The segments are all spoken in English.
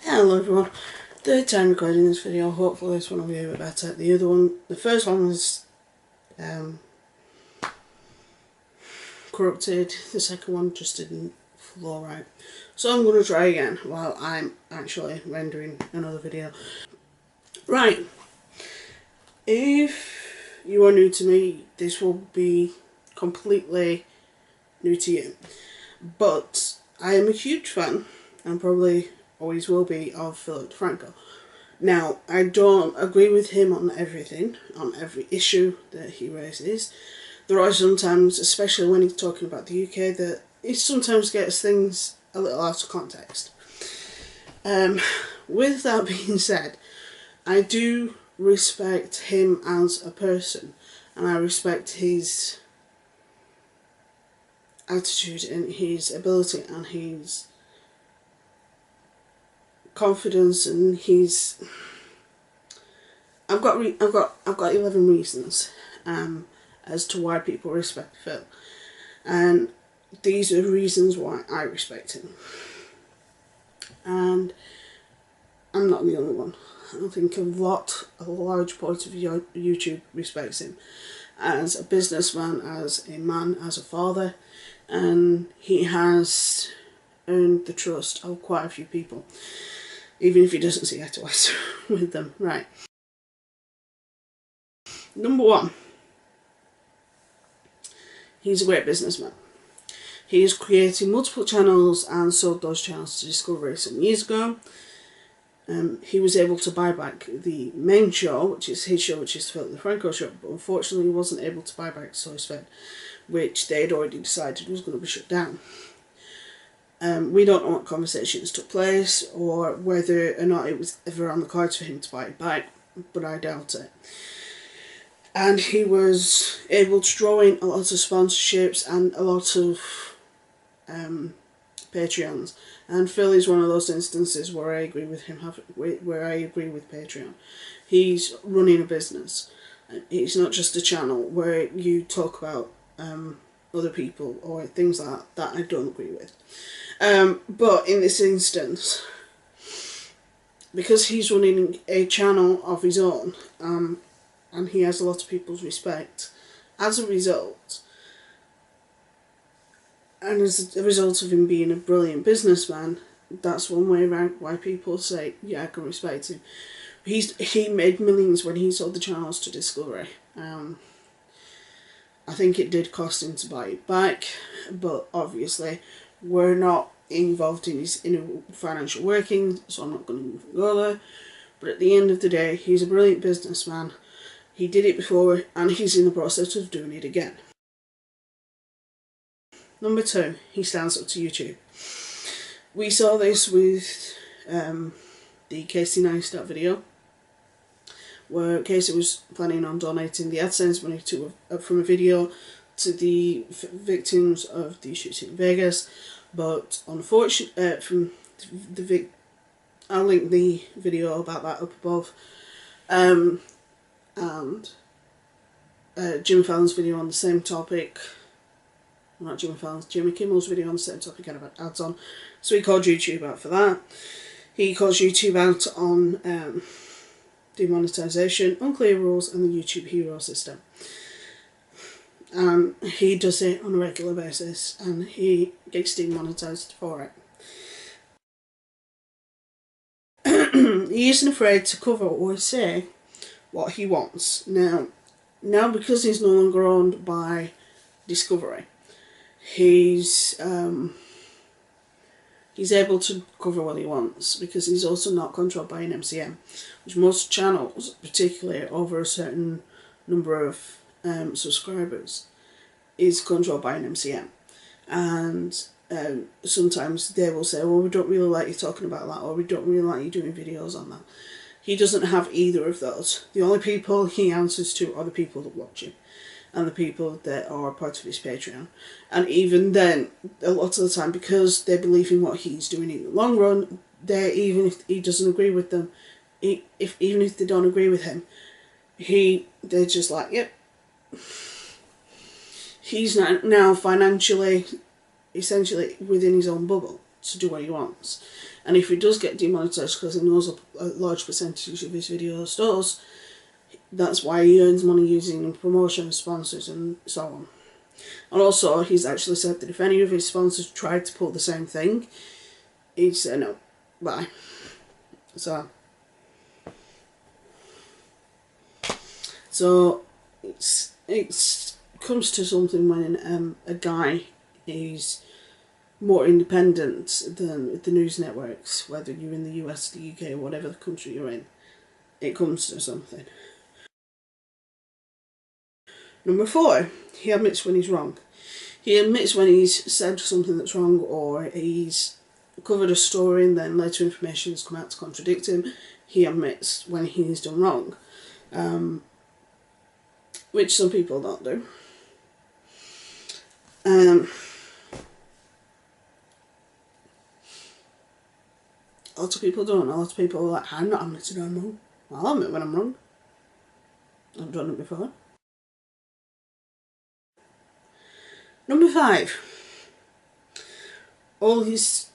Hello everyone, third time recording this video. Hopefully this one will be a bit better. The first one was corrupted, the second one just didn't flow right. So I'm going to try again while I'm actually rendering another video. Right, if you are new to me, this will be completely new to you. But I am a huge fan, and probably always will be, of Philip DeFranco. Now, I don't agree with him on everything, on every issue that he raises. There are sometimes, especially when he's talking about the UK, that he sometimes gets things a little out of context. With that being said, I do respect him as a person, and I respect his attitude and his ability and his confidence, and his I've got 11 reasons as to why people respect Phil, and these are reasons why I respect him. And I'm not the only one. I think a large part of YouTube respects him as a businessman, as a man, as a father, and he has earned the trust of quite a few people, even if he doesn't see eye to eye with them. Right. Number one, he's a great businessman. He has created multiple channels and sold those channels to Discovery some years ago. He was able to buy back the main show, which is his show, which is the Philip DeFranco show, but unfortunately he wasn't able to buy back SourceFed, which they had already decided was going to be shut down. We don't know what conversations took place or whether or not it was ever on the cards for him to buy it back, but I doubt it. And he was able to draw in a lot of sponsorships and a lot of Patreons. And Phil is one of those instances where I agree with him. Where I agree with Patreon. He's running a business. It's not just a channel where you talk about other people or things like that I don't agree with. But in this instance, because he's running a channel of his own, and he has a lot of people's respect as a result, and as a result of him being a brilliant businessman, that's one way around why people say, yeah, I can respect him. He made millions when he sold the channels to Discovery. I think it did cost him to buy it back, but obviously we're not involved in his inner financial workings, so I'm not going to go there. But at the end of the day, he's a brilliant businessman. He did it before, and he's in the process of doing it again. Number two, he stands up to YouTube. We saw this with the Casey Neistat video, where Casey was planning on donating the AdSense money from a video to the victims of the shooting in Vegas, but unfortunately, I'll link the video about that up above, and Jimmy Fallon's video on the same topic. Not Jimmy Fallon's, Jimmy Kimmel's video on the same topic had about ads on. So he called YouTube out for that. He calls YouTube out on demonetization, unclear rules, and the YouTube hero system. He does it on a regular basis, and he gets demonetized for it. He isn't afraid to cover or say what he wants. Now because he's no longer owned by Discovery, he's able to cover what he wants, because he's also not controlled by an MCM, which most channels, particularly over a certain number of subscribers, is controlled by an MCM. And sometimes they will say, well, we don't really like you talking about that, or we don't really like you doing videos on that. He doesn't have either of those. The only people he answers to are the people that watch him, and the people that are part of his Patreon. And even then, a lot of the time, because they believe in what he's doing in the long run, even if he doesn't agree with them, even if they don't agree with him, they're just like, yep. He's now financially, essentially, within his own bubble to do what he wants. And if he does get demonetized because he knows a large percentage of his videos does, that's why he earns money using promotion, sponsors and so on. And also, he's actually said that if any of his sponsors tried to pull the same thing, he'd say no, bye. So it's comes to something when a guy is more independent than the news networks, whether you're in the US, the UK, or whatever the country you're in. It comes to something. Number 4, he admits when he's wrong. He admits when he's said something that's wrong, or he's covered a story and then later information has come out to contradict him. He admits when he's done wrong, which some people don't do. A lot of people don't. A lot of people are like, I'm not admitting I'm wrong. I'll admit when I'm wrong. I've done it before. Number 5. All his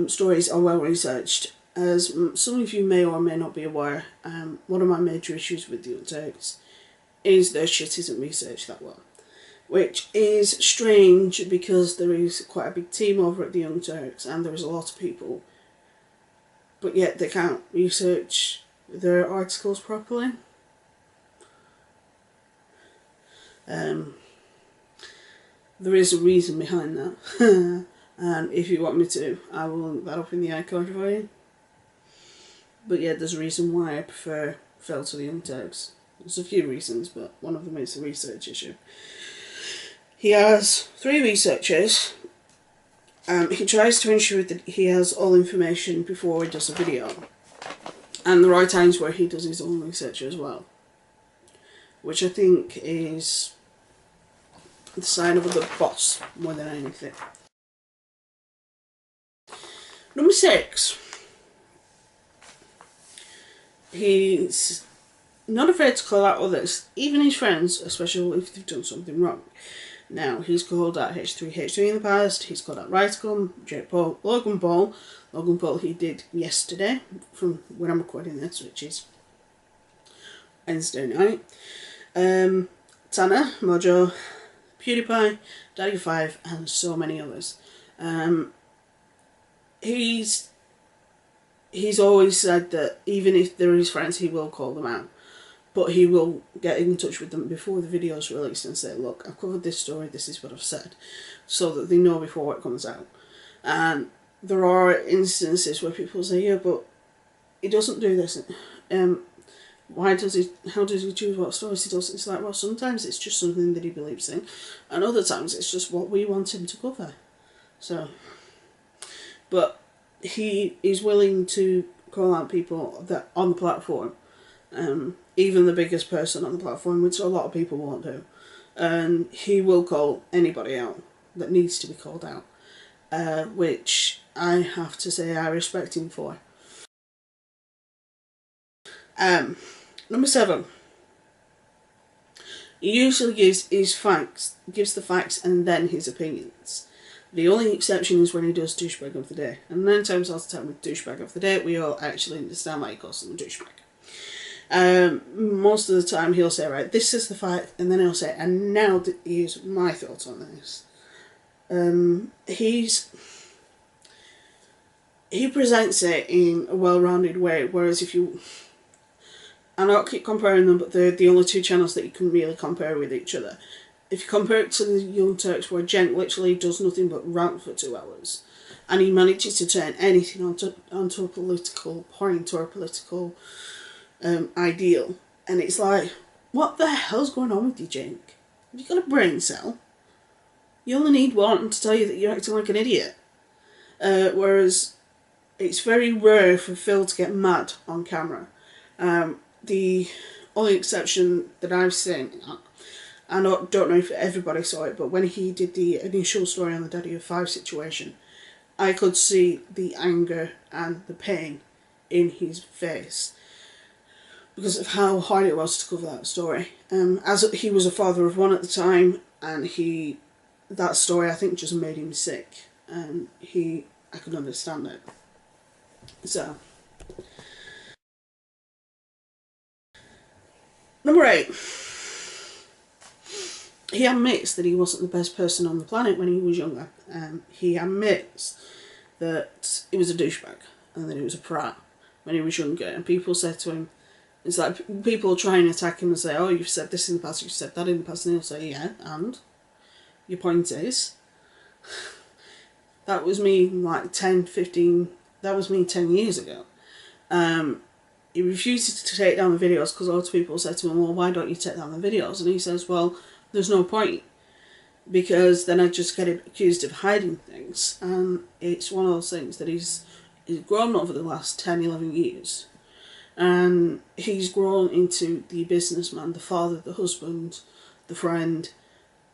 stories are well researched. As some of you may or may not be aware, one of my major issues with the Young Turks is their shit isn't researched that well. Which is strange because there is quite a big team over at the Young Turks and there is a lot of people, but yet they can't research their articles properly. There is a reason behind that, and if you want me to, I will link that up in the icon for you. But yeah, there's a reason why I prefer Phil to the Young Turks. There's a few reasons, but one of them is the research issue. He has 3 researchers. He tries to ensure that he has all information before he does a video. And there are times where he does his own research as well, which I think is the sign of a good boss more than anything. Number 6. He's not afraid to call out others, even his friends, especially if they've done something wrong. Now, he's called out H3 in the past, he's called out Rightcom, Jake Paul, Logan Paul. Logan Paul he did yesterday, from when I'm recording this, which is Wednesday night. Tanner, Mojo, PewDiePie, Daddy5, and so many others. He's always said that even if they're his friends, he will call them out. But he will get in touch with them before the video is released and say, look, I've covered this story, this is what I've said, so that they know before it comes out. And there are instances where people say, yeah, but he doesn't do this. How does he choose what stories he does? It's like, well, sometimes it's just something that he believes in, and other times it's just what we want him to cover. So, but he is willing to call out people that on the platform, even the biggest person on the platform, which a lot of people won't do. And he will call anybody out that needs to be called out, which I have to say I respect him for. Number 7. He usually gives the facts and then his opinions. The only exception is when he does douchebag of the day. And 9 times out of 10 with douchebag of the day, we all actually understand why he calls them a douchebag. Most of the time he'll say, right, this is the fact, and then he'll say, and now here's my thoughts on this. He presents it in a well-rounded way, whereas if you, and I'll keep comparing them, but they're the only 2 channels that you can really compare with each other. If you compare it to the Young Turks, where Cenk literally does nothing but rant for 2 hours, and he manages to turn anything onto a political point or a political ideal, and it's like, what the hell's going on with you, Cenk? Have you got a brain cell? You only need one to tell you that you're acting like an idiot. Whereas it's very rare for Phil to get mad on camera. The only exception that I've seen, I don't know if everybody saw it, but when he did the initial story on the Daddy of 5 situation, I could see the anger and the pain in his face because of how hard it was to cover that story. As he was a father of 1 at the time, and that story I think just made him sick, and I could understand it. So, number 8. He admits that he wasn't the best person on the planet when he was younger. He admits that he was a douchebag and that he was a prat when he was younger. And people said to him, it's like people try and attack him and say, oh, you've said this in the past, you've said that in the past. And he'll say, yeah, and your point is, that was me like 10, 15, that was me 10 years ago. He refuses to take down the videos because lots of people said to him, well, why don't you take down the videos? And he says, well, there's no point, because then I just get accused of hiding things. And it's one of those things that he's grown over the last 10, 11 years. And he's grown into the businessman, the father, the husband, the friend,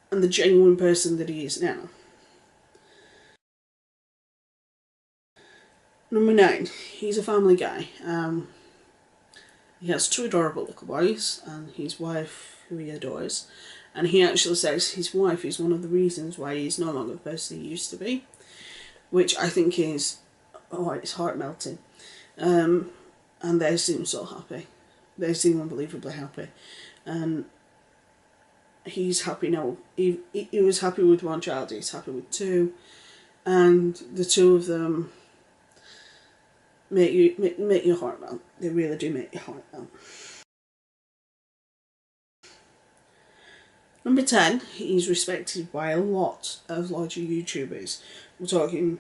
and the genuine person that he is now. Number 9, he's a family guy. He has 2 adorable little boys and his wife, who he adores. And he actually says his wife is one of the reasons why he's no longer the person he used to be, which I think is, oh, it's heart-melting. And they seem so happy. They seem unbelievably happy. And he's happy now. He was happy with 1 child, he's happy with 2. And the 2 of them make your heart melt. They really do make your heart melt. Number 10, he's respected by a lot of larger YouTubers. We're talking,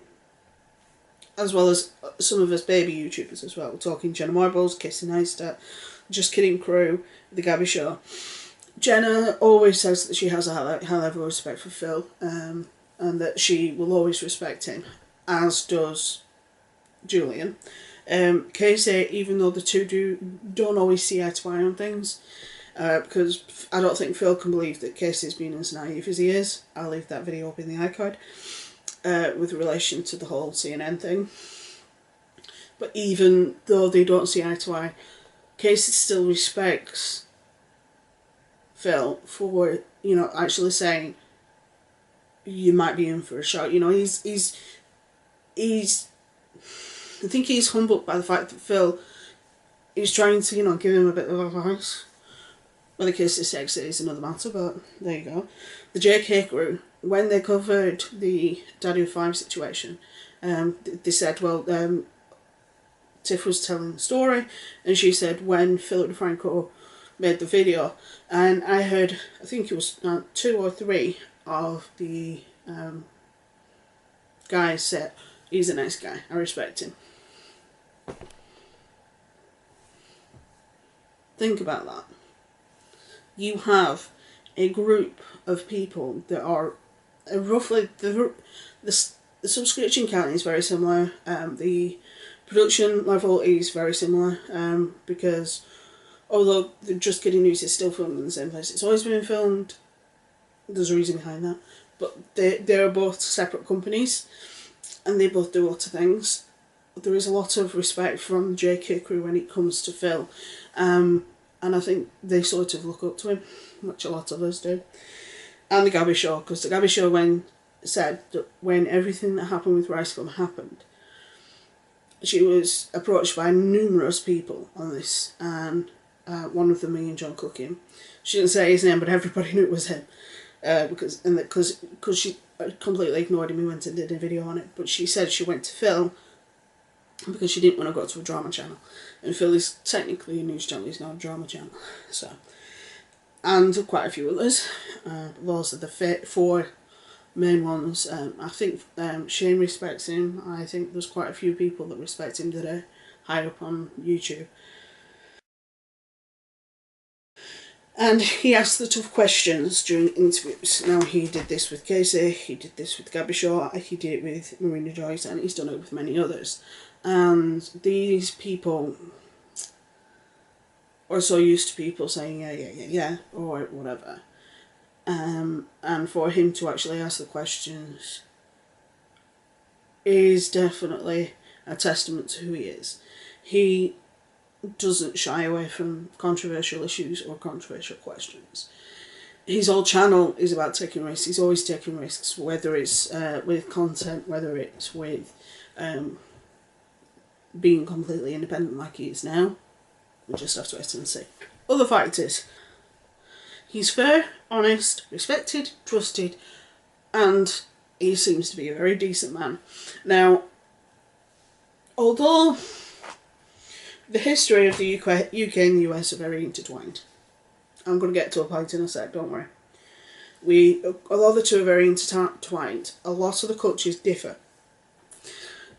as well as some of us baby YouTubers as well. We're talking Jenna Marbles, Casey Neistat, Just Kidding Crew, The Gabby Show. Jenna always says that she has a high level of respect for Phil, and that she will always respect him, as does Julian. Casey, even though the two don't always see eye to eye on things, because I don't think Phil can believe that Casey's been as naive as he is. I'll leave that video up in the iCard with relation to the whole CNN thing. But even though they don't see eye to eye, Casey still respects Phil for, you know, actually saying you might be in for a shot. You know, he's I think he's humbled by the fact that Phil is trying to, you know, give him a bit of advice. Whether Casey sexy is another matter, but there you go. The JK crew, when they covered the Daddy of 5 situation, they said, well, Tiff was telling the story, and she said when Philip DeFranco made the video, and I heard, I think it was 2 or 3 of the guys said, he's a nice guy, I respect him. Think about that. You have a group of people that are roughly, the subscription count is very similar, the production level is very similar, because although the Just Kidding News is still filmed in the same place, it's always been filmed, there's a reason behind that, but they're both separate companies and they both do a lot of things. There is a lot of respect from the JK crew when it comes to Phil, and I think they sort of look up to him, which a lot of us do. And the Gabby Show, because the Gabby Show said that when everything that happened with Rice Gum happened, she was approached by numerous people on this, and one of them being John Cooking. She didn't say his name, but everybody knew it was him, because she completely ignored him. He went and did a video on it, but she said she went to Phil because she didn't want to go to a drama channel, and Phil is technically a news channel, he's not a drama channel, so, and quite a few others. Those are the 4 main ones. I think Shane respects him. I think there's quite a few people that respect him that are high up on YouTube. And he asks the tough questions during interviews. Now, he did this with Casey, he did this with Gabby Shaw, he did it with Marina Joyce, and he's done it with many others. And these people are so used to people saying yeah, or whatever. And for him to actually ask the questions is definitely a testament to who he is. He doesn't shy away from controversial issues or controversial questions. His whole channel is about taking risks. He's always taking risks, whether it's with content, whether it's with being completely independent like he is now. We'll just have to wait and see. Other factors. He's fair, honest, respected, trusted, and he seems to be a very decent man. Now, although the history of the UK and the US are very intertwined, I'm going to get to a point in a sec, don't worry. Although the two are very intertwined, a lot of the cultures differ.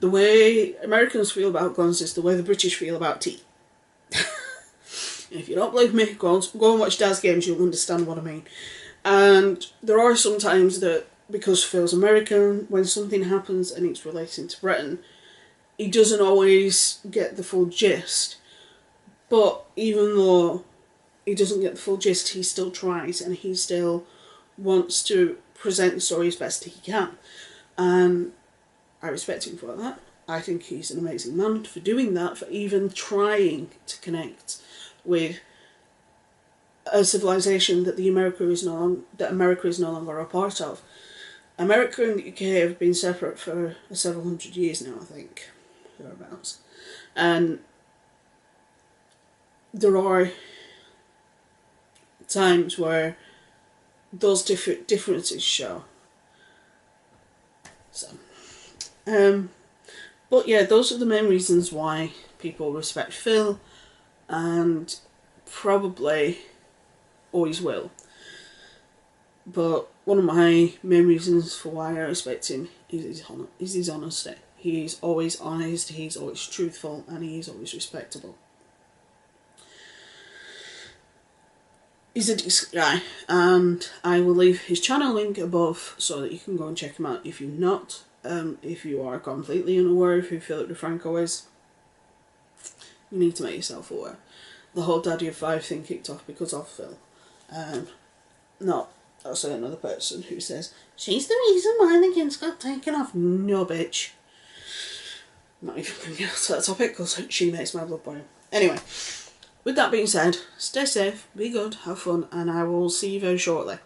The way Americans feel about guns is the way the British feel about tea. If you don't believe me, go and watch Daz Games, you'll understand what I mean. And there are some times that, because Phil's American, when something happens and it's relating to Britain, he doesn't always get the full gist. But even though he doesn't get the full gist, he still tries, and he still wants to present the story as best he can. And I respect him for that. I think he's an amazing man for doing that, for even trying to connect with a civilization that America is no longer a part of. America and the UK have been separate for several hundred years now, I think, thereabouts. And there are times where those differences show. So, but yeah, those are the main reasons why people respect Phil, and probably always will. But one of my main reasons for why I respect him is his honesty. He's always honest, he's always truthful, and he's always respectable. He's a decent guy, and I will leave his channel link above so that you can go and check him out if you're not. If you are completely unaware of who Philip DeFranco is, you need to make yourself aware. The whole Daddy of Five thing kicked off because of Phil. Not also another person who says, she's the reason why the kids got taken off. No, bitch. I'm not even going to get to that topic because she makes my blood boil. Anyway, with that being said, stay safe, be good, have fun, and I will see you very shortly.